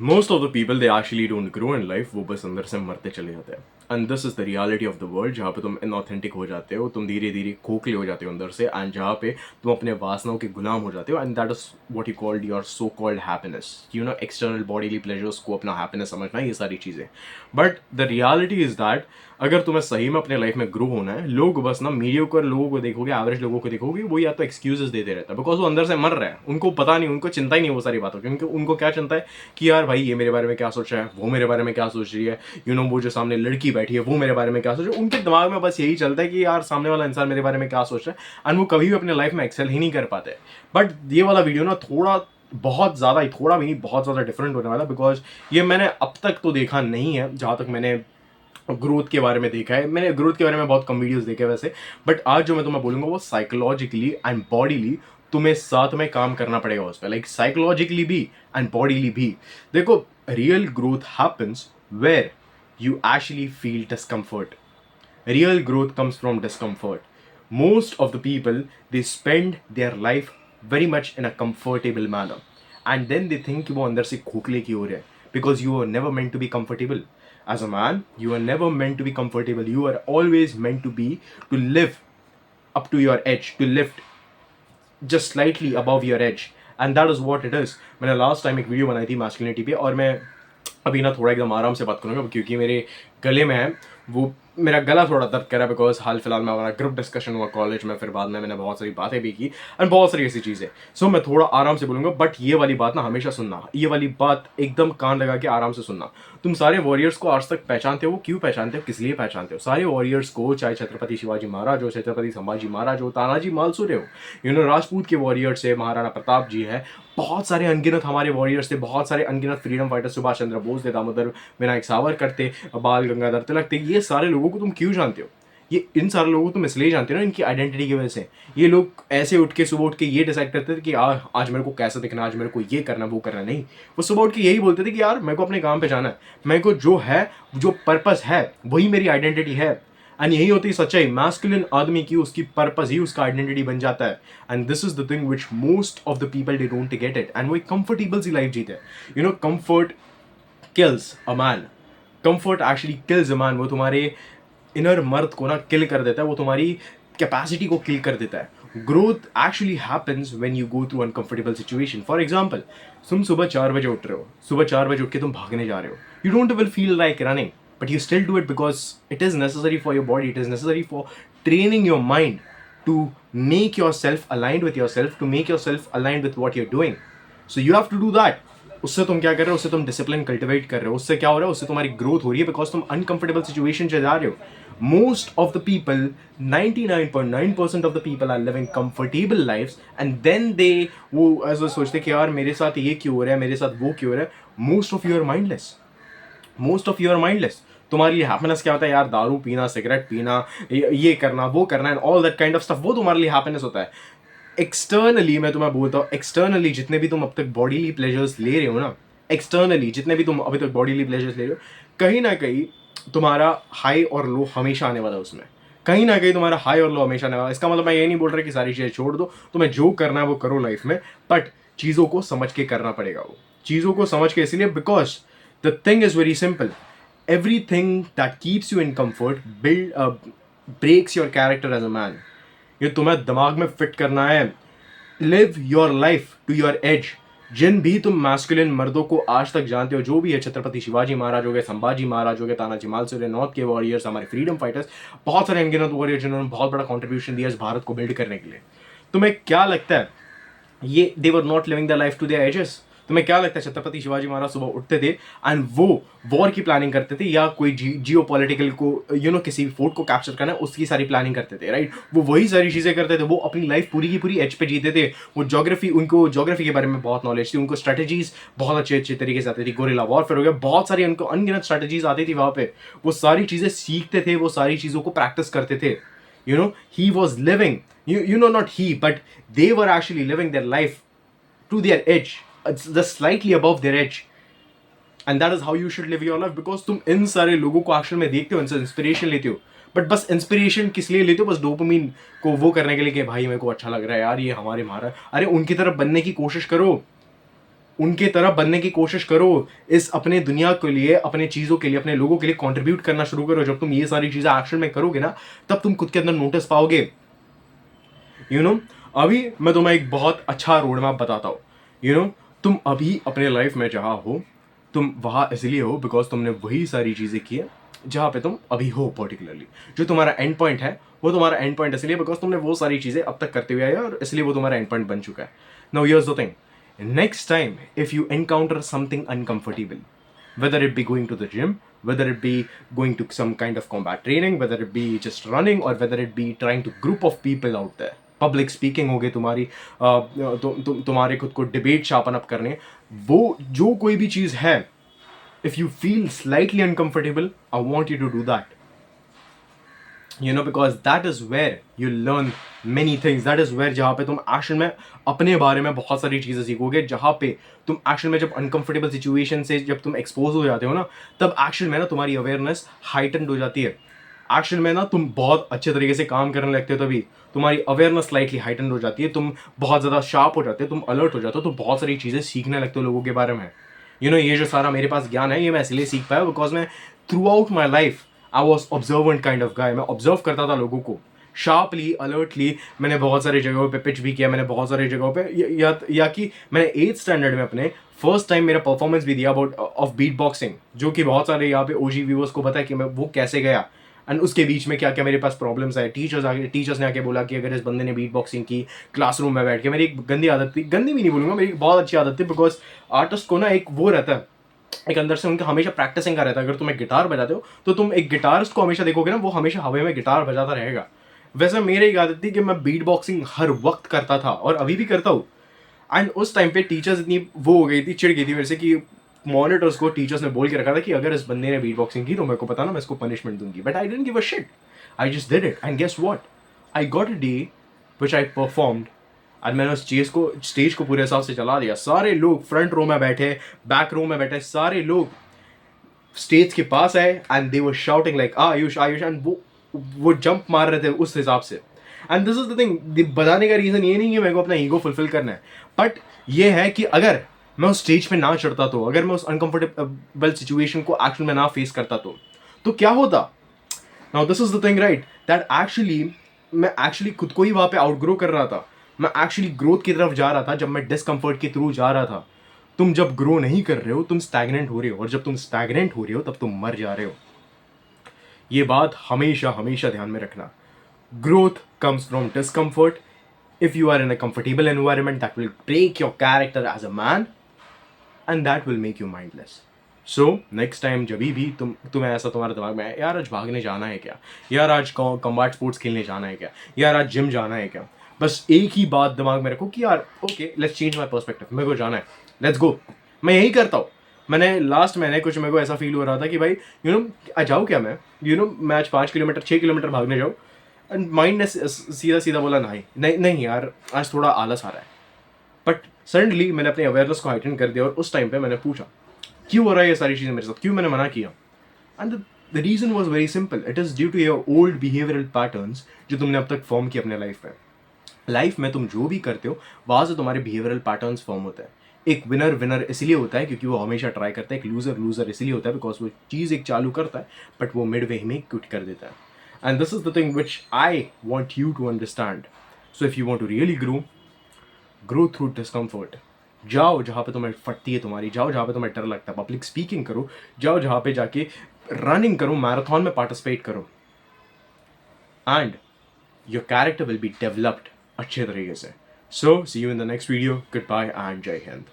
Most of the people they actually don't grow in life, वो बस अंदर से मरते चले जाते हैं. And this is the reality of the world, जहाँ पे तुम inauthentic हो जाते हो, तुम धीरे धीरे खोखले हो जाते हो अंदर से, and जहाँ पे तुम अपने वासनाओं के गुलाम हो जाते हो, and that is what you called your so-called happiness. You know, external bodily pleasures को अपना happiness समझना, ये सारी चीज़ें. But the reality is that अगर तुम्हें सही में अपने लाइफ में ग्रो होना है, लोग बस ना मीडियोकर लोगों को देखोगे, एवरेज लोगों को देखोगे, वो या तो एक्सक्यूजेस देते रहता है बिकॉज वो अंदर से मर रहा है. उनको पता नहीं, उनको चिंता ही नहीं वो सारी बातों की. उनको क्या चिंता है कि यार भाई ये मेरे बारे में क्या सोच रहा है, वो मेरे बारे में क्या सोच रही है, वो जो सामने लड़की बैठी है वो मेरे बारे में क्या सोच रही है. उनके दिमाग में बस यही चलता है कि यार सामने वाला इंसान मेरे बारे में क्या सोच रहा है, एंड वो कभी भी अपने लाइफ में एक्सेल ही नहीं कर पाते. बट ये वाला वीडियो ना थोड़ा बहुत ज़्यादा ही, थोड़ा भी नहीं, बहुत ज़्यादा डिफरेंट होने वाला, बिकॉज ये मैंने अब तक तो देखा नहीं है. जहाँ तक मैंने ग्रोथ के बारे में देखा है, मैंने ग्रोथ के बारे में बहुत कम वीडियोस देखे वैसे, बट आज जो मैं तुम्हें बोलूंगा वो साइकोलॉजिकली एंड बॉडीली तुम्हें साथ में काम करना पड़ेगा उस पर, लाइक साइकोलॉजिकली भी एंड बॉडीली भी. देखो, real growth happens where you actually feel discomfort. Real growth comes from discomfort. Most of the people, they spend their life very much in a comfortable manner, and then they think कि वो अंदर से खोखले की ओर है, because you were never meant to be comfortable. As a man, you are never meant to be comfortable. You are always meant to live up to your edge, to lift just slightly above your edge, and that is what it is. मैंने last time एक video बनाई थी masculinity पे, और मैं अभी ना थोड़ा एकदम आराम से बात करूँगा क्योंकि मेरे गले में है वो, मेरा गला थोड़ा दर्द कर रहा है बिकॉज हाल फिलहाल में हमारा ग्रुप डिस्कशन हुआ कॉलेज में, फिर बाद में मैंने बहुत सारी बातें भी की एंड बहुत सारी ऐसी चीज़ें. सो मैं थोड़ा आराम से बोलूँगा, बट ये वाली बात ना हमेशा सुनना, ये वाली बात एकदम कान लगा के आराम से सुनना. तुम सारे वॉरियर्स को आज तक पहचानते हो, क्यों पहचानते हो, किस लिए पहचानते हो? सारे वॉरियर्स को, चाहे छत्रपति शिवाजी महाराज हो, छत्रपति संभाजी महाराज हो, तानाजी मालसूरे हो, राजपूत के वॉरियर्स है, महाराणा प्रताप जी है, बहुत सारे अनगिनत हमारे वॉरियर्स थे, बहुत सारे अनगिनत फ्रीडम फाइटर्स, सुभाष चंद्र बोस थे, दामोदर विनायक सावरकर थे, बाल गंगाधर तिलक थे. ये सारे लोगों को तुम क्यों जानते हो? ये इन सारे लोगों को तुम इसलिए जानते हो ना, इनकी आइडेंटिटी की वजह से. ये लोग ऐसे उठ के सुबह उठ के ये डिसाइड करते थे कि आज मेरे को कैसा दिखना, आज मेरे को ये करना वो करना. नहीं, वो सुबह उठ के यही बोलते थे कि यार मेरे को अपने काम पे जाना है, मेरे को जो है, जो पर्पस है वही मेरी आइडेंटिटी है. एंड यही होती सच्चाई. मैस्कुलिन आदमी की उसकी पर्पस ही उसका आइडेंटिटी बन जाता है. And this is the thing which most of the people they don't get it, and वो एक कंफर्टेबल सी लाइफ जीते हैं. Comfort kills a man. Comfort actually kills a man. वो तुम्हारे इनर मर्द को ना किल कर देता है, वो तुम्हारी कैपेसिटी को किल कर देता है. Growth actually happens when you go through uncomfortable situation. For example, तुम सुबह 4 बजे उठ रहे हो, सुबह 4 बजे उठ के तुम भागने जा रहे हो. You don't will feel like running, but you still do it because it is necessary for your body, it is necessary for training your mind to make yourself aligned with yourself, to make yourself aligned with what you're doing. So you have to do that. उससे तुम क्या कर रहे हो? उससे तुम discipline cultivate कर रहे हो. उससे क्या हो रहा है? उससे तुम्हारी ग्रोथ हो रही है बिकॉज तुम अनकंफर्टेबल सिचुएशन से जा रहे हो. Most of the people, 99.9% of the people are living comfortable lives, and then they वो ऐसा सोचते कि यार मेरे साथ ये क्यों हो रहा है, मेरे साथ वो क्यों हो रहा है. Most of you are mindless. Most of you are mindless. तुम्हारे लिए हैप्पीनेस क्या होता है यार? दारू पीना, सिगरेट पीना, ये करना, वो करना, and all that kind of stuff, वो तुम्हारे लिए हैप्पीनेस होता है. एक्सटर्नली मैं तुम्हें बोलता हूँ, एक्सटर्नली जितने भी तुम अब तक बॉडीली प्लेजर्स ले रहे हो ना, एक्सटर्नली जितने भी तुम अभी तक बॉडीली प्लेजर्स ले रहे हो, कहीं ना कहीं तुम्हारा हाई और लो हमेशा आने वाला है उसमें. कहीं ना कहीं तुम्हारा हाई और लो हमेशा आने वाला. इसका मतलब मैं ये नहीं बोल रहा कि सारी चीज़ें छोड़ दो, तुम्हें जो करना है वो करो लाइफ में, बट चीज़ों को समझ के करना पड़ेगा. वो चीज़ों को समझ के, इसलिए because the thing is very simple. Everything that keeps you in comfort breaks your character as a man. ये तुम्हें दिमाग में फिट करना है. Live your life to your edge. जिन भी तुम मैस्कुलिन मर्दों को आज तक जानते हो, जो भी है, छत्रपति शिवाजी महाराज हो गए, संभाजी महाराज हो गए, तानाजी मालसूरे, नॉर्थ के वॉरियर्स, हमारे फ्रीडम फाइटर्स, बहुत सारे अनगिनत वॉरियर्स जिन्होंने बहुत बड़ा कॉन्ट्रीब्यूशन दिया इस भारत को बिल्ड करने के लिए. तुम्हें क्या लगता है ये they were not living the life to their ages? तुम्हें क्या लगता है छत्रपति शिवाजी महाराज सुबह उठते थे एंड वो वॉर की प्लानिंग करते थे, या कोई जियो पॉलिटिकल को किसी फोर्ट को कैप्चर करना है उसकी सारी प्लानिंग करते थे, राइट? वो वही सारी चीज़ें करते थे. वो अपनी लाइफ पूरी की पूरी एज पे जीते थे. वो उनको जोग्राफी के बारे में बहुत नॉलेज थी, उनको स्ट्रेटेजीज बहुत अच्छे तरीके से आती थी. गोरिल्ला वॉरफेयर हो गया, बहुत सारी उनको अनगिनत स्ट्रेटेजीज आती थी वहाँ पे. वो सारी चीज़ें सीखते थे, वो सारी चीज़ों को प्रैक्टिस करते थे. He was living, not he, but they were actually living their life to their edge, just slightly above their edge. And that is how you should live your life, because तुम इन सारे लोगों को action में देखते हो, इनसे inspiration लेते हो. बट बस इंस्पिरेशन किस लिए लेते हो? बस डोपामिन को वो करने के लिए कि भाई मेरे को अच्छा लग रहा है यार, ये हमारे मारा. अरे उनकी तरफ बनने की कोशिश करो. उनके तरह बनने की कोशिश करो, इस अपने दुनिया के लिए, अपने चीज़ों के लिए, अपने लोगों के लिए कंट्रीब्यूट करना शुरू करो। जब तुम ये सारी चीज़ें एक्शन में करोगे ना, तब तुम खुद के अंदर नोटिस पाओगे। अभी मैं तुम्हें एक बहुत अच्छा रोड मैप बताता हूँ। तुम अभी अपने लाइफ में जहाँ हो, तुम वहाँ इसलिए हो बिकॉज तुमने वही सारी चीज़ें की है जहाँ पे तुम अभी हो। पर्टिकुलरली जो तुम्हारा एंड पॉइंट है, वो तुम्हारा एंड पॉइंट इसलिए बिकॉज तुमने वो सारी चीज़ें अब तक करते हुए आए और इसलिए वो तुम्हारा एंड पॉइंट बन चुका है। Now here's the thing, next time if you encounter something uncomfortable, whether it be going to the gym, whether it be going to some kind of combat training, whether it be just running, or whether it be trying to group of people out there, public speaking हो गई तुम्हारी, तुम्हारे खुद को debate sharpen up करने, वो जो कोई भी चीज़ है, if you feel slightly uncomfortable, I want you to do that. Because that is where you learn many things. That is where जहाँ पे तुम एक्शन में अपने बारे में बहुत सारी चीज़ें सीखोगे, जहाँ पे तुम एक्शन में जब अनकंफर्टेबल सिचुएशन से जब तुम एक्सपोज हो जाते हो ना, तब एक्शन में ना तुम्हारी अवेयरनेस हाइटन्ड हो जाती है। एक्शन में ना तुम बहुत अच्छे तरीके से काम करने लगते हो, तभी तुम्हारी अवेयरनेस स्लाइटली हाइटन्ड हो जाती है, तुम बहुत ज़्यादा शार्प हो जाते हो, तुम अलर्ट हो जाते हो, तो बहुत सारी चीज़ें सीखने लगते हो लोगों के बारे में। ये जो सारा मेरे पास ज्ञान है, ये मैं इसलिए सीख पाया बिकॉज मैं through out my life I was observant kind of guy. मैं ऑब्जर्व करता था लोगों को शार्पली, अलर्टली। मैंने बहुत सारी जगहों पे पिच भी किया, मैंने बहुत सारी जगहों पे या कि मैंने 8th स्टैंडर्ड में अपने फर्स्ट टाइम मेरा परफॉर्मेंस भी दिया अबाउट ऑफ बीट बॉक्सिंग, जो कि बहुत सारे यहाँ पे ओजी व्यूअर्स को पता है कि मैं वो कैसे गया एंड उसके बीच में क्या क्या मेरे पास प्रॉब्लम्स आए। टीचर्स ने आके बोला कि अगर इस बंदे ने बीट बॉक्सिंग की क्लासरूम में बैठ के, मेरी एक गंदी आदत थी, गंदी भी नहीं बोलूँगा, मेरी बहुत अच्छी आदत थी, बिकॉज आर्टिस्ट को ना एक वो रहता है, एक अंदर से उनका हमेशा प्रैक्टिसिंग का रहता है। अगर तुम एक गिटार बजाते हो तो तुम एक गिटारिस्ट को हमेशा देखोगे ना, वो हमेशा हवा में गिटार बजाता रहेगा। वैसे मेरी एक आदत थी कि मैं बीट बॉक्सिंग हर वक्त करता था और अभी भी करता हूँ। एंड उस टाइम पे टीचर्स इतनी वो हो गई थी, चिढ़ गई थी मेरे से, कि मॉनिटर्स को टीचर्स ने बोल के रखा था कि अगर इस बंदे ने बीट बॉक्सिंग की तो मेरे को पता ना, मैं इसको पनिशमेंट दूंगी। But I didn't give a shit, I just did it and guess what, I got a day which I performed and मैंने उस स्टेज को पूरे हिसाब से चला दिया। सारे लोग फ्रंट रो में बैठे, बैक रो में बैठे, सारे लोग स्टेज के पास आए and they were shouting like Ayush Ayush, and वो जंप मार रहे थे उस हिसाब से। And this is the thing, बताने का रीजन ये नहीं है मेरे को अपना ईगो फुलफिल करना है, बट ये है कि अगर मैं उस स्टेज पे ना चढ़ता तो, अगर मैं उस अनकंफर्टेबल सिचुएशन को एक्चुअल में ना फेस करता तो क्या होता। Now this is the thing right, that actually मैं एक्चुअली खुद को ही वहां पे आउटग्रो कर रहा था। मैं एक्चुअली ग्रोथ की तरफ जा रहा था जब मैं डिस्कम्फर्ट के थ्रू जा रहा था। तुम जब ग्रो नहीं कर रहे हो, तुम स्टैग्नेंट हो रहे हो, और जब तुम स्टैग्नेंट हो रहे हो तब तुम मर जा रहे हो। ये बात हमेशा हमेशा ध्यान में रखना। Growth comes from discomfort. If you are in a comfortable environment, that will break your character as a man and that will make you mindless. So next time जब भी तुम्हें ऐसा तुम्हारे दिमाग में है, यार आज भागने जाना है क्या, यार आज कम्बैट स्पोर्ट्स खेलने जाना है क्या, यार आज जिम जाना है क्या, बस एक ही बात दिमाग में रखो कि यार okay, let's change my perspective, मेरे को जाना है, लेट्स गो। मैं यही करता हूँ। मैंने लास्ट महीने कुछ मेरे को ऐसा फील हो रहा था कि भाई आज जाऊँ क्या मैं, मैं आज 5 किलोमीटर 6 किलोमीटर भागने जाऊँ, एंड माइंड ने सीधा सीधा बोला नहीं नहीं नहीं यार, आज थोड़ा आलस आ रहा है। बट सडनली मैंने अपने अवेयरनेस को हाइटन कर दिया और उस टाइम पे मैंने पूछा क्यों हो रहा है ये सारी चीज़ें मेरे साथ, क्यों मैंने मना किया। And the reason was very simple, it is due to your old behavioural patterns जो तुमने अब तक फॉर्म किए अपने लाइफ में तुम जो भी करते हो वहाँ से तुम्हारे बिहेवियरल पैटर्न्स फॉर्म होते हैं। एक विनर विनर इसलिए होता है क्योंकि वो हमेशा ट्राई करता है, एक लूजर लूजर इसलिए होता है बिकॉज वो चीज़ एक चालू करता है बट वो मिड वे में क्विट कर देता है। And this is the thing which I want you to understand. So if you want to really grow through discomfort, जाओ जहाँ पे तुम्हें फटती है तुम्हारी, जाओ जहाँ पे तुम्हें डर लगता है, पब्लिक स्पीकिंग करो, जाओ जहाँ पे जाके रनिंग करो, मैराथन में पार्टिसिपेट करो, and your character will be developed अच्छे तरीके से। So see you in the next video, good bye and जय हिंद।